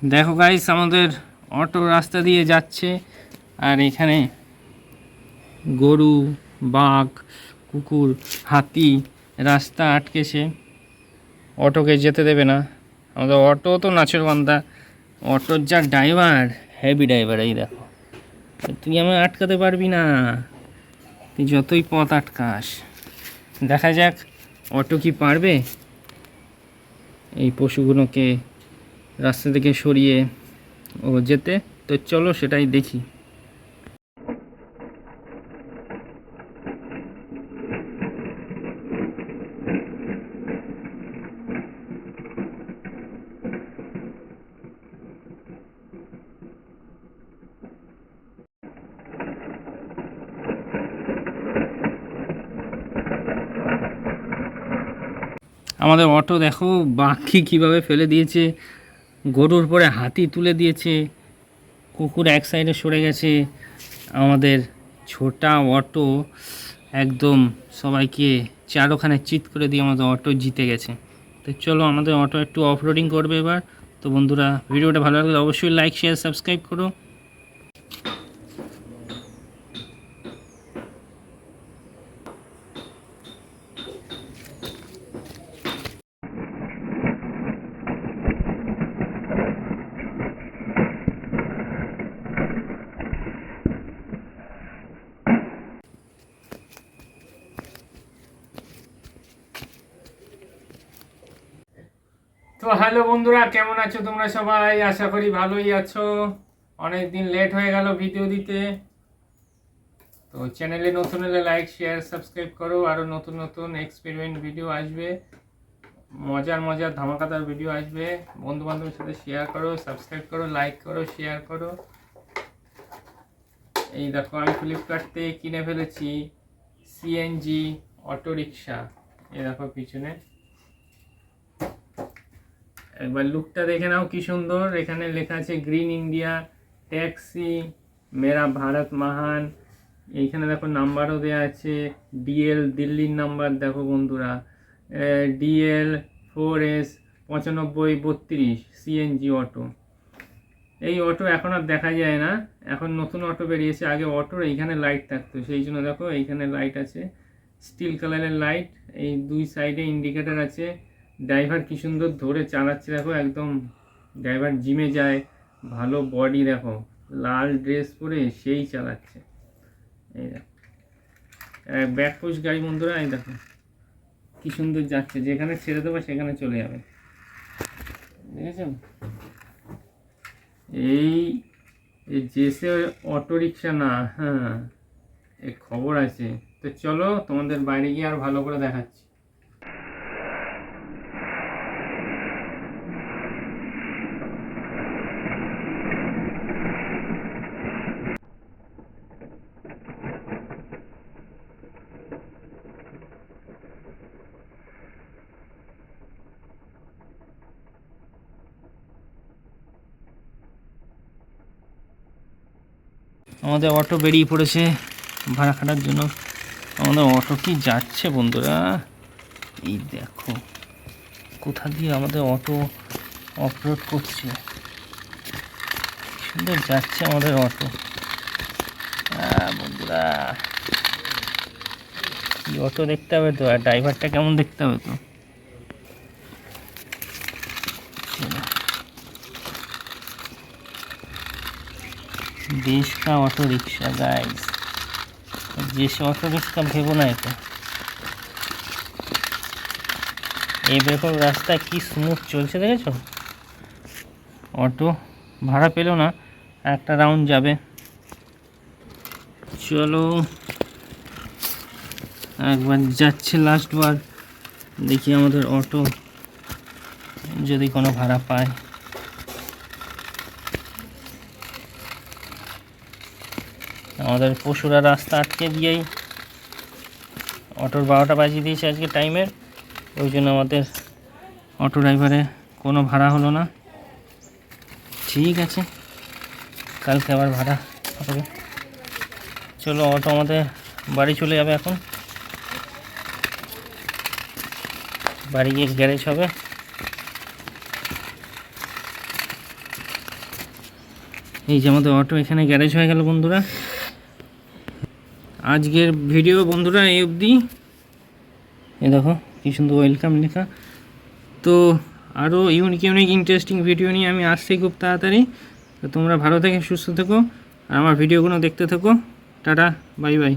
দেখো গাইস, আমাদের অটো রাস্তা দিয়ে যাচ্ছে আর এখানে গরু, বাঘ, কুকুর, হাতি রাস্তা আটকেছে, অটোকে যেতে দেবে না। আমাদের অটো তো নাছোড়বান্দা, অটোর যা ড্রাইভার, হেভি ড্রাইভার। এই দেখো, তুই আমায় আটকাতে পারবি না, তুই যতই পথ আটকাস। দেখা যাক অটো কি পারবে এই পশুগুলোকে রাস্তা থেকে সরিয়ে যেতে। তো চলো সেটাই দেখি। আমাদের অটো দেখো বাঘকে কীভাবে ফেলে দিয়েছে, গরুর পরে হাতি তুলে দিয়েছে, কুকুর এক সাইডে সরে গেছে। আমাদের ছোটা অটো একদম সবাইকে চারোখানে চিৎ করে দিয়ে আমাদের অটো জিতে গেছে। তো চলো আমাদের অটো একটু অফ রোডিং করবে এবার। তো বন্ধুরা, ভিডিওটা ভালো লাগলে অবশ্যই লাইক, শেয়ার, সাবস্ক্রাইব করো। তো হ্যালো বন্ধুরা, কেমন আছো তোমরা সবাই? আশা করি ভালোই আছো। অনেক দিন লেট হয়ে গেল ভিডিও দিতে। তো চ্যানেলে নতুন হলে লাইক, শেয়ার, সাবস্ক্রাইব করো। আরও নতুন নতুন এক্সপেরিমেন্ট ভিডিও আসবে, মজার মজার ধামাকাদার ভিডিও আসবে। বন্ধু বান্ধবের সাথে শেয়ার করো, সাবস্ক্রাইব করো, লাইক করো, শেয়ার করো। এই দেখো, আমি ফ্লিপকার্ট থেকে কিনে ফেলেছি সিএনজি অটো রিক্সা। এই দেখো পিছনে, একবার লুকটা দেখে নাও কি সুন্দর। এখানে লেখা আছে গ্রিন ইন্ডিয়া ট্যাক্সি, মেরা ভারত মহান। এইখানে দেখো নাম্বারও দেওয়া আছে, ডিএল দিল্লির নাম্বার দেখো বন্ধুরা, ডিএল 4S 9532 সিএনজি অটো। এই অটো এখন আর দেখা যায় না, এখন নতুন অটো বেরিয়েছে। আগে অটোর এইখানে লাইট থাকতো, সেই জন্য দেখো এইখানে লাইট আছে, স্টিল কালারের লাইট। এই দুই সাইডে ইন্ডিকেটার আছে। ড্রাইভার কি সুন্দর ধরে চালাচ্ছে দেখো, একদম ড্রাইভার জিমে যায়, ভালো বডি দেখো, লাল ড্রেস পরে সেই চালাচ্ছে। এই দেখো ব্যাকপোস্ট গাড়ি বন্ধুরা, এই দেখো কি সুন্দর যাচ্ছে, যেখানে ছেড়ে দেবো সেখানে চলে যাবে, দেখেছেন? এই জেসে অটো রিক্সা না, হ্যাঁ এই খবর আছে। তো চলো তোমাদের বাইরে গিয়ে আর ভালো করে দেখাচ্ছি। আমাদের অটো বেরিয়ে পড়েছে ভাড়া খাটার জন্য। আমাদের অটো কি যাচ্ছে বন্ধুরা, এই দেখো কোথা দিয়ে আমাদের অটো অফরোড করছে, সুন্দর যাচ্ছে আমাদের অটো। বন্ধুরা, কি অটো দেখতে হবে তো, আর ড্রাইভারটা কেমন দেখতে হবে তো। देश का ऑटो रिक्शा गाइस, जैसे ऑटो रिक्शा भेबो ना এটা। এই দেখো রাস্তা কি স্মুথ চলছে, দেখেছো? অটো ভাড়া পেলো না, একটা রাউন্ড যাবে। চলো একবার যাচ্ছে লাস্ট বার, দেখি আমাদের অটো যদি কোনো ভাড়া পায়। আমাদের পশুরা রাস্তা আটকে দিয়েই অটোর 12টা বাজিয়ে দিয়েছে আজকে টাইমের, ওই জন্য আমাদের অটো ড্রাইভারের কোনো ভাড়া হলো না। ঠিক আছে, কালকে আবার ভাড়া হবে। চলো অটো আমাদের বাড়ি চলে যাবে, এখন বাড়ি গিয়ে গ্যারেজ হবে। এই যে আমাদের অটো এখানে গ্যারেজ হয়ে গেল বন্ধুরা। আজকের ভিডিও বন্ধুরা এই অবধি। এ দেখো কি সুন্দর ওয়েলকাম লেখা। তো আরও ইউনিক ইন্টারেস্টিং ভিডিও নিয়ে আমি আসছি খুব তাড়াতাড়ি। তো তোমরা ভালো থেকে সুস্থ থেকো আর আমার ভিডিওগুলো দেখতে থেকো। Tata, bye bye.